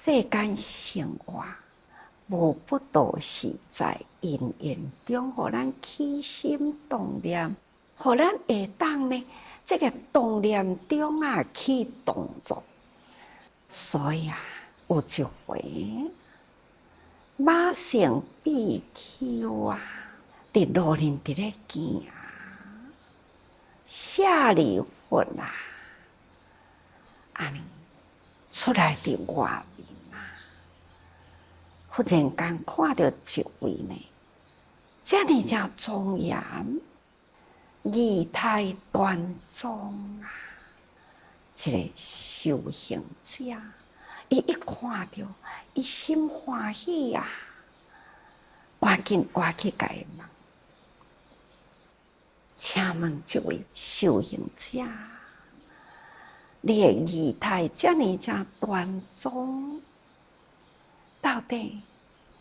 世间生活无不都是在因缘中，互咱起心动念，互咱会当呢，这个动念中啊去动作。所以啊，有一回马成比丘啊，伫路人伫咧行，舍利弗啊，安尼出来伫外面啊，忽然间看到一位呢，遮尔正庄严、仪态端庄啊，一个修行者。伊一看到，伊心欢喜啊，赶紧活去甲伊问，请问这位修行者，你的仪态遮尔正端庄，到底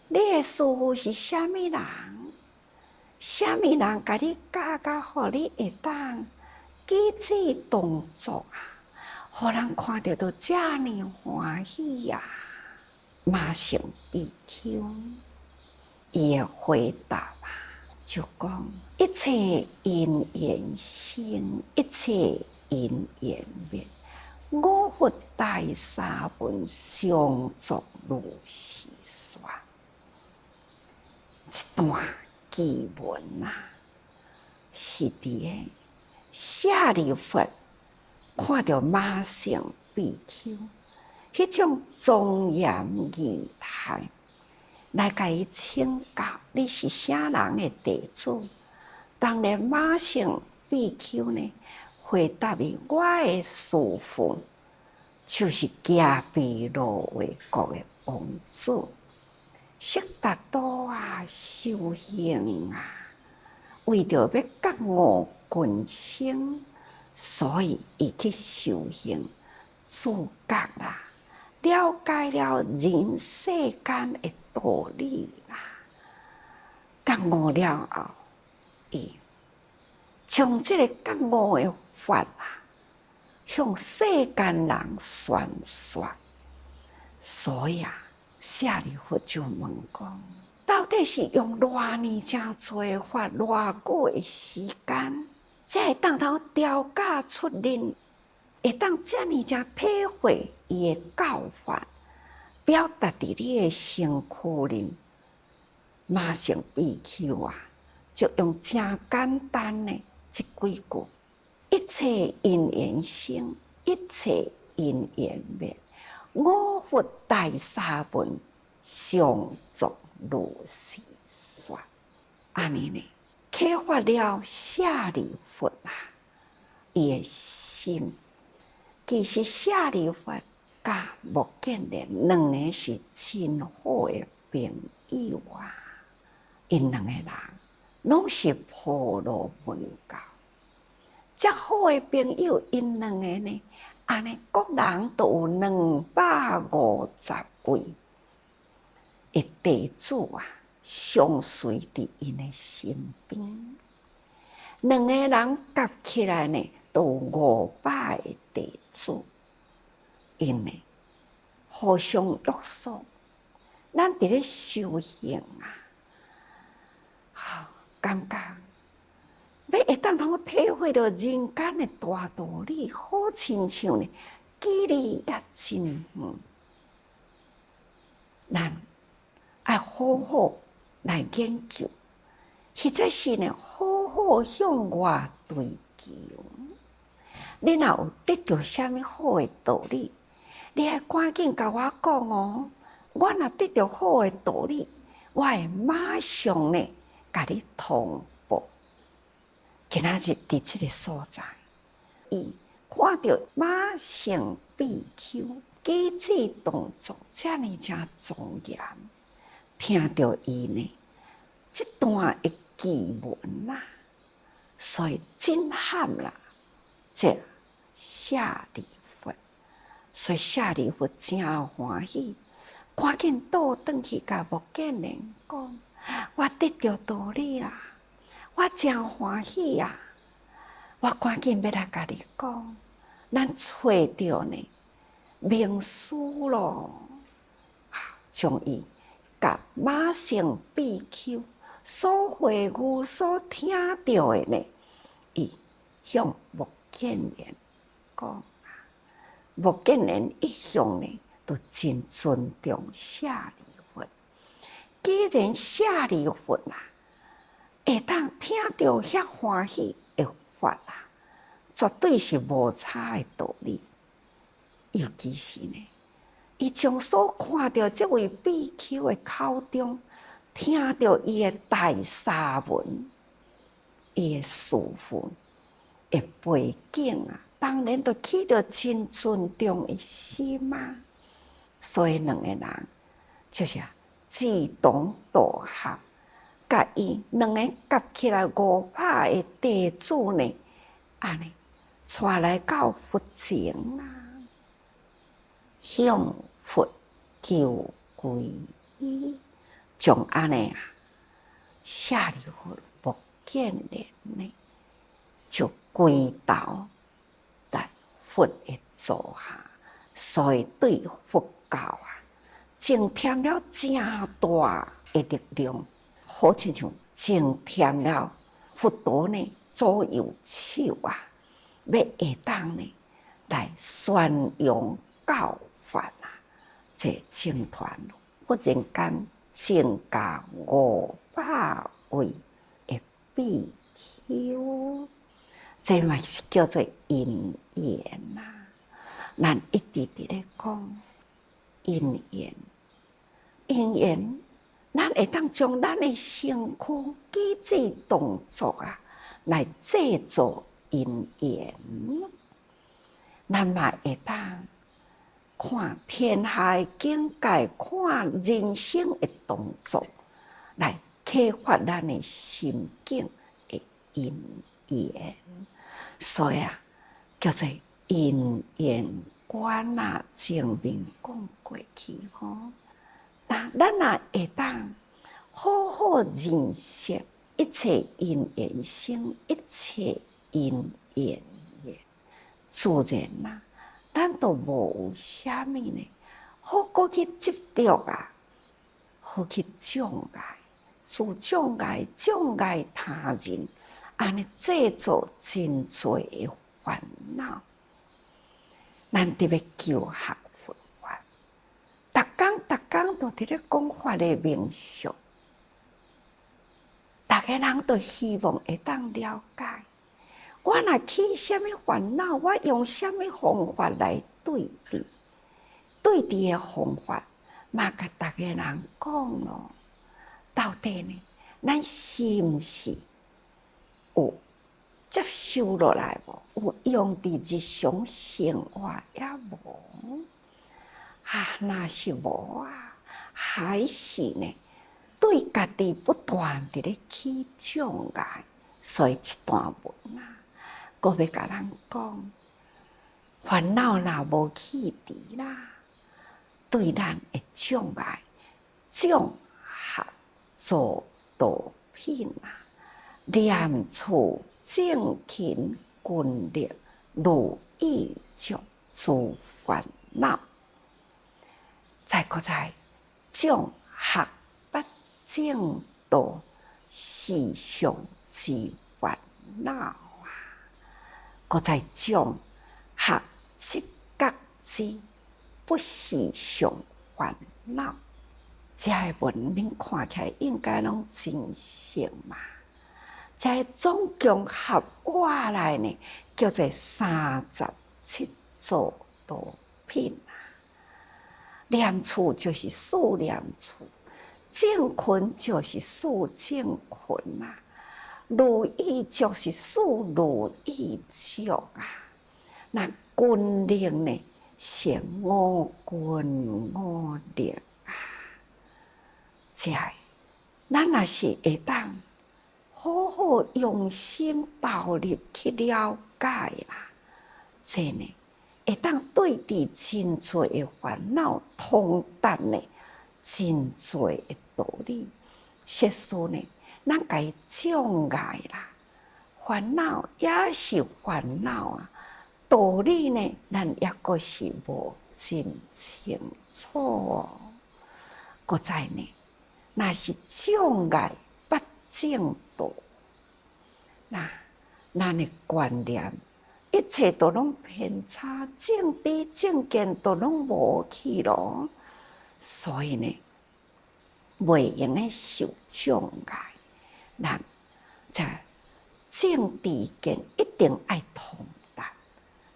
你的师父是啥物人？啥物人甲你教甲，互你会当举止动作啊？互人看到都遮尔欢喜呀！马成比丘伊的回答啊，就讲一切因缘生，一切因缘灭。五佛大沙门常作如是说。这段偈文啊，是伫个舍利弗看到马成比丘迄种庄严仪态，来甲伊请教：你是啥人的弟子？当然，马成比丘呢回答伊：我的师父就是迦毗罗卫国的王子悉达多啊，修行啊，为着要觉悟群生。所以，伊去修行，自觉啦，了解了人世间的道理啦。觉悟了后，伊将这个觉悟的法啊，向世间人宣说。所以啊，舍利弗就问讲：到底是用偌尼正多法，偌久的时间？才会当通调教出人，会当遮尔正体会伊的教法，表达伫你的身躯里。马成比丘啊，就用正简单的这几句：一切因缘生，一切因缘灭。五佛大沙门常作如是说。安尼呢？启发了舍利弗啊，伊的心。其实舍利弗甲目犍连两个是真好的朋友啊，因两个人拢是婆罗门教，遮好的朋友，因两个呢，安尼各人都有250位的弟子啊。相随伫因的身边，两个人加起来呢，都有500个弟子，因为互相约束。咱伫咧修行啊，感觉要会当通体会到人间的大道理，好亲像呢，距离也真远，咱爱好好来研究，实在是呢，好好向外追求。你若有得到啥物好的道理，你爱赶紧甲我讲哦。我若得到好的道理，我会马上呢甲你通报。今仔日伫这个所在，伊看到马成比丘举止动作遮尔正庄严，听到伊呢这段的偈文啊，所以震撼啦这舍利弗。所以舍利弗真欢喜，赶紧倒转去甲目犍连讲：我得到道理啦，我真欢喜啊！我赶紧要来甲你讲，咱找到呢名师咯。将伊甲马性比丘所会语所听到的呢，伊向目犍连讲目犍连一向呢都真尊重舍利弗。既然舍利弗啊，会当听到遐欢喜的法啊，绝对是无差的道理。尤其是呢，伊从所看到这位比丘的口中，听到伊的大沙文，伊的师父的背景啊，当然就起着真尊重的心啊。所以两个人就是志同道合，甲伊两个夹起来500个弟子呢，安尼带来到佛前啊，向佛求皈依，从安尼啊，舍利弗、目犍连呢，就跪倒在佛的座下，所以对佛教啊，增添了真大的力量，好亲像增添了佛陀呢左右手啊，要会当呢来宣扬教法啊，这僧团忽然间增加500位的比丘，这嘛是叫做因缘呐。咱一直伫咧讲因缘，因缘，咱会当将咱的身躯机智动作啊，来制作因缘。咱嘛会当看天下的境界，看人生的动作，来启发咱的心境的因缘。所以啊，叫做因缘观啊，前面讲过去吼。那咱也会当好好认识一切因缘生，一切因缘灭，自然啦，咱都无有啥物呢，好过去执着啊，好去障碍，自障碍他人，安尼制造真多的烦恼。咱特别求学佛法，逐工都伫咧讲法的名俗，逐个人都希望会当了解。我若起什么烦恼，我用什么方法来对治？对治的方法，嘛甲逐个人讲咯。到底呢，咱是毋是有接受落来无？有用伫日常生活也无？若是无啊，还是呢？对家己不断伫咧起障碍，所以一段文啊，我要甲咱讲，烦恼若无去除啦，对咱的障碍，障合作道品啊，念处正勤均力，如意足诸烦恼。再障合不正道，世上之烦恼啊！搁再障合七觉之不世上烦恼。这个文恁看起来应该拢真实嘛？这个总共合话来呢，叫做37诸道品。念处就是四念处，正勤就是四正勤啊，如意就是四如意足啊。那均力呢，是5均5力啊。这个咱若是会当好好用心投入去了解啦，这呢，会当对治真多的烦恼，通达呢真多的道理。实事呢，咱家障碍啦，烦恼也是烦恼啊，道理呢，咱也阁是无真清楚哦。搁再呢，那是障碍不正道，那咱的观念一切都拢偏差，正知正见都拢无去咯，所以呢，袂用诶受障碍。咱在正知见一定爱通达，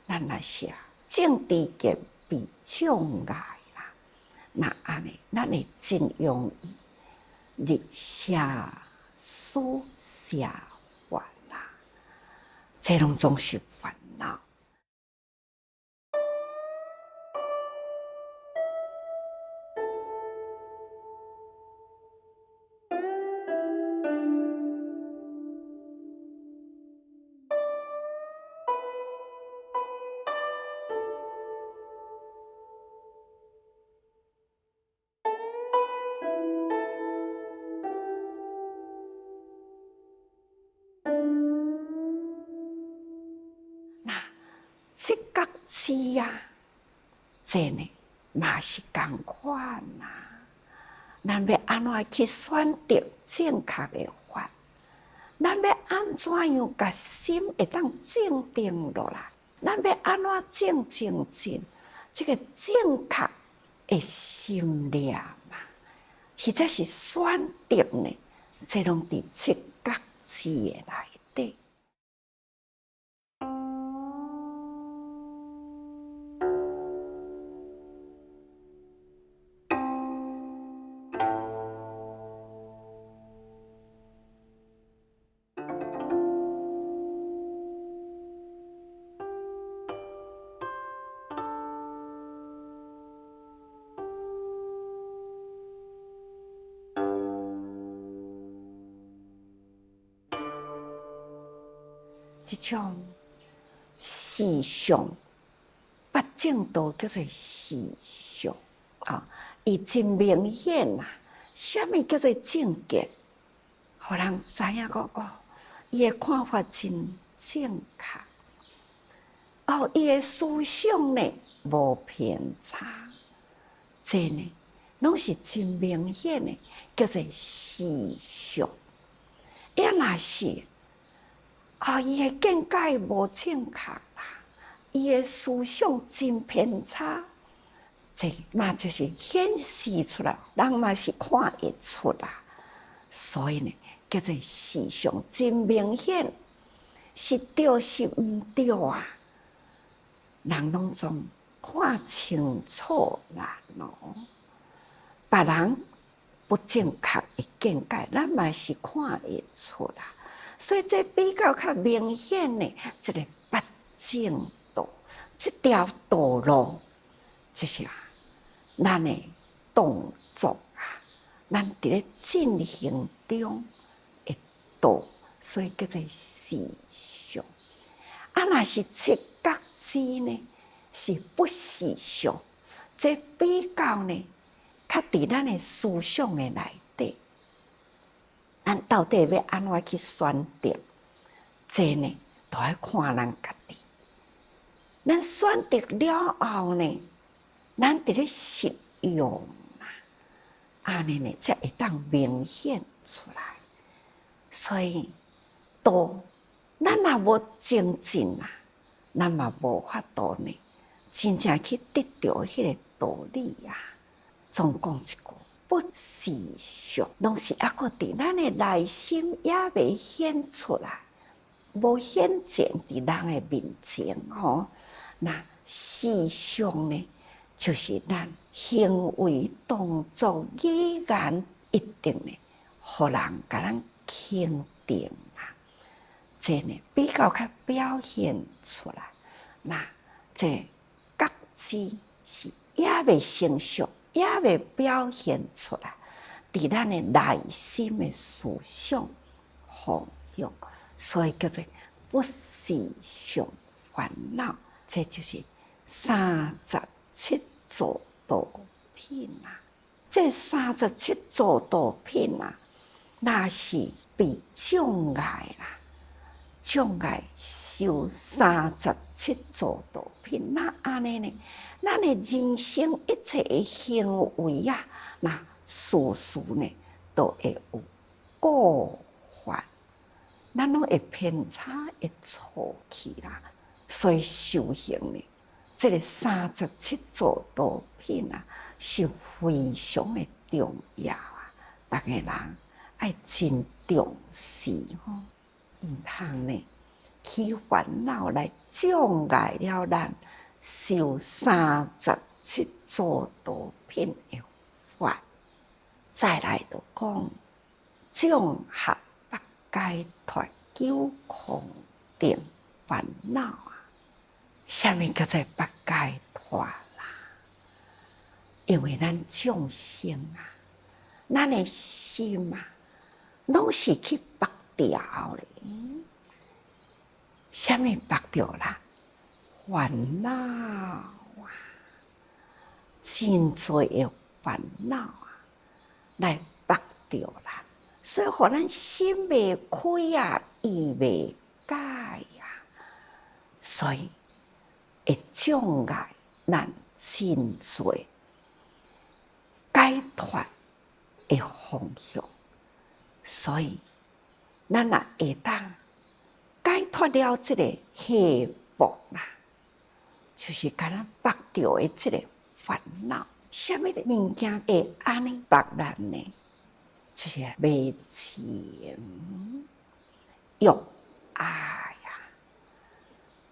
咱若是正知见被障碍啦，那安尼咱会真容易入社思社烦啦，这拢总是烦恼。切角刺啊，这呢嘛是同款呐。咱要安怎去选择正确的法？咱要安怎样甲心会当静定落来？咱要安怎静，这个正确的心念嘛，或者是选择呢？这拢伫切角刺的内底。这种思想不正道叫做思想啊，伊真明显呐。什么叫做正见？互人知影讲哦，伊的看法真正确。哦，伊的思想呢无偏差，这呢拢是真明显的，叫做思想。也若是。伊的见解无正确啦，伊的思想真偏差，这嘛就是显示出来，人嘛是看得出啦。所以呢，叫做思想真明显，是对是毋对啊？人拢总看清楚啦咯。别人不正确的见解，咱嘛是看得出啦。所以这比较较明显的，这个不正道，这条道路就是咱的动作啊，咱伫咧进行中的道，所以叫做思想。若是切角刺呢，是不思想，这比较呢，较伫咱的思想的内底。咱到底要安怎去选择？这呢，都要看咱家己。咱选择了后呢，咱伫咧实用啊，安尼呢才会当明显出来。所以，咱若无精进啊，咱嘛无法度呢，真正去得到迄个道理啊。总讲一句。不思想，拢是抑个伫咱的内心也未显出来，无显现伫人的面前吼。那思想呢，就是咱行为、动作、语言一定呢，互人甲咱肯定啦。这呢比较较表现出来。那这角刺是也未成熟。也未表现出来，伫咱的内心的思想方向，所以叫做不思想烦恼。这就是37助道品啊！这37助道品啊，那是被障碍啦，障碍修37助道品，那安尼呢？咱的人生一切的行为啊，那事事呢都会有过犯，咱拢会偏差，会错去啦。所以修行呢，这个37座道品啊，是非常的重要啊！大家人爱真重视吼，毋通呢起烦恼来障碍了咱修37座道品的法。再来就讲众合八解脱9空定烦恼啊！什么叫做八解脱啦？因为咱众生啊，咱的心啊，拢是去绑掉咧。什么绑掉啦？烦恼啊，真多的烦恼啊，来绑掉啦。所以，互咱心未开啊，意未解啊，所以会障碍咱真多解脱的方向。所以，咱若会当解脱了这个束缚啦，就是敢若绑掉的这个烦恼。什么物件会安尼绑咱呢？就是迷情、欲爱啊。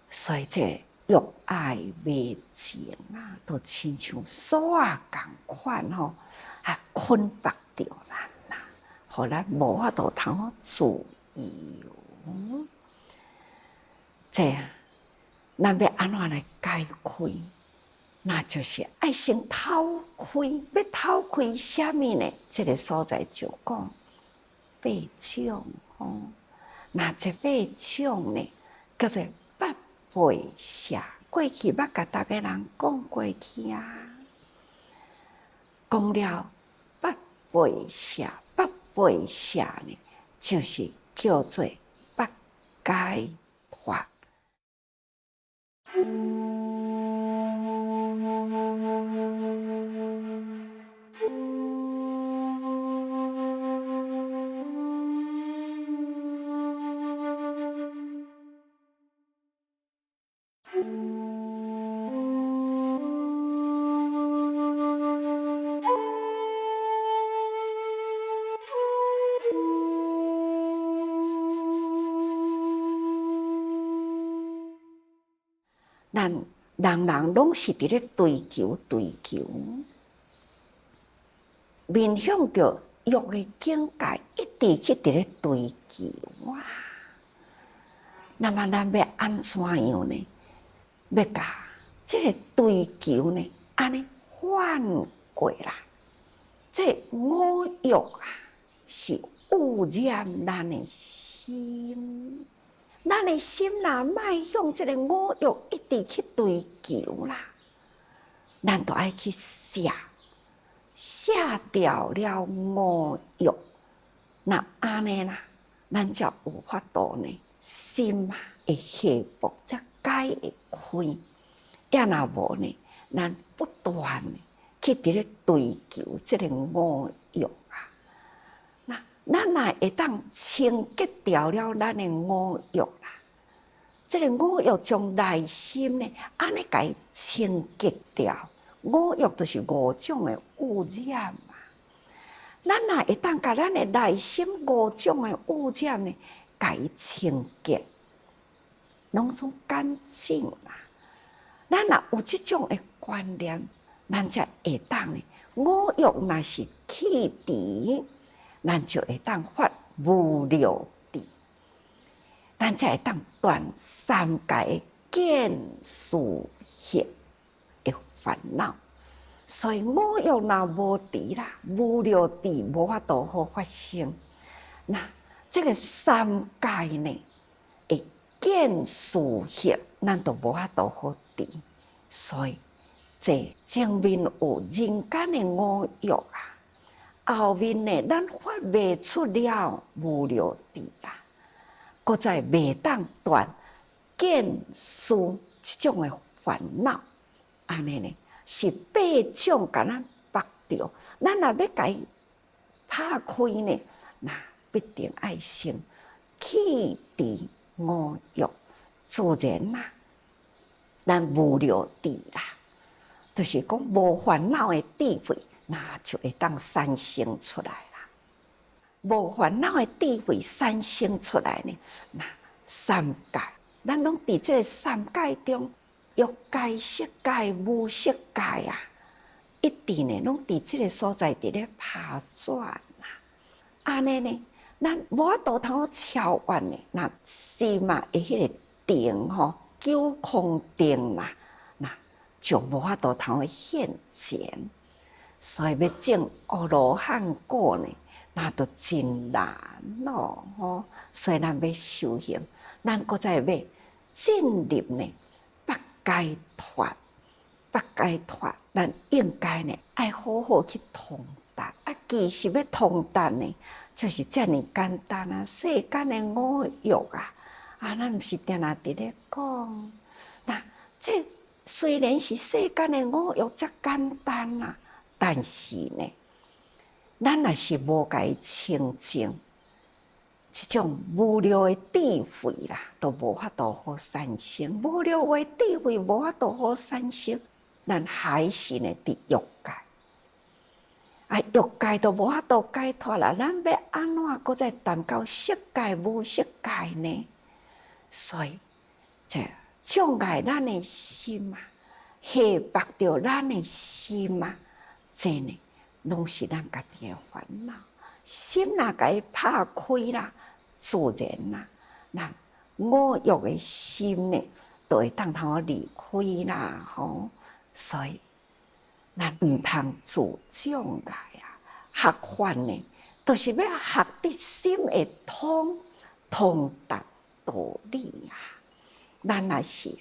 所以这欲爱迷情啊，都亲像锁啊共款吼，啊捆绑着咱啦，互咱无法度通好自由。这咱要安怎来解开？那就是爱先偷开，要偷开什么呢？这个所在就讲八种吼。那这八种呢，叫做八陪舍。过去捌甲大家人讲过去啊，讲了八陪舍，八陪舍呢，就是叫做八解脱。咱人人拢是伫咧追求，面向着欲的境界，一直去伫咧追求啊。那么咱要安怎样呢？要甲这个追求呢，安尼反过来，这五欲啊，是污染咱的心。咱的心若迈向这个五欲一直去追求啦，咱就爱去舍掉了五欲。那安尼啦，咱才有法度呢，心啊会束缚，才解会开。也若无呢，咱不断去伫咧追求这个五欲啊。咱若会当清洁掉了咱的五欲啦，这个五欲从内心呢，安尼甲伊清洁掉。五欲就是五种的污染嘛。咱若会当甲咱的内心五种的污染呢，甲伊清洁，拢总干净啦。咱若有这种的观念，咱才会当呢，五欲若是去除，咱就会当发无漏智，咱才会当断三界见思惑的烦恼。所以五欲若无除啦，无漏智无法度好发生。那这个三界呢，会见思惑，咱都无法度好除。所以这前面有人间的五欲啊，后面呢，咱发未出了无漏智啊，搁再未当断见思这种的烦恼，安尼呢是八种甲咱绑着，咱若要甲伊拍开呢，那必定爱先弃除五欲，自然啦，咱无了智啦，就是讲无烦恼的智慧，那就会当产生出来啦。无烦恼的智慧产生出来呢，那三界，咱拢伫这个三界中，欲界、色界、无色界啊，一直呢拢伫这个所在伫咧打转啦。安尼呢，咱无法度通超越呢，那心嘛会迄个定吼，九空定啦，那就无法度通现前。所以要证阿罗汉果呢，那都真难咯吼。所以咱要修行，咱搁再要进入呢八解脱，八解脱，咱应该呢爱好好去通达。啊，其实要通达呢，就是遮尔简单啊！世间的五欲啊，咱毋是定定伫咧讲，那这虽然是世间的五欲遮简单啊，但是呢，咱若是无甲伊清净，这种无聊的智慧啦，都无法度好产生。无聊的智慧无法度好产生，咱还是呢伫欲界。欲界都无法度解脱啦，咱要安怎搁再谈到色界、无色界呢？所以，这障碍咱的心啊，吓迫着咱的心啊，这呢，拢是咱家己的烦恼。心若甲伊拍开啦，自然啦，咱五欲的心呢，就会当通离开啦，吼。所以，咱毋通自障碍啊！学法呢，就是要学得心会通达道理啊。咱若是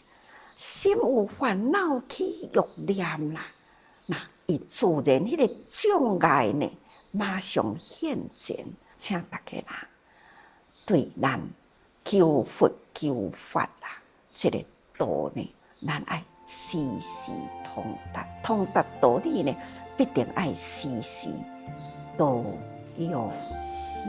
心有烦恼起欲念啦，那伊自然迄个障碍呢，马上现前。请大家人对咱求佛求法啦，这个道呢，咱爱时时通达。通达道理呢，必定爱时时都有心。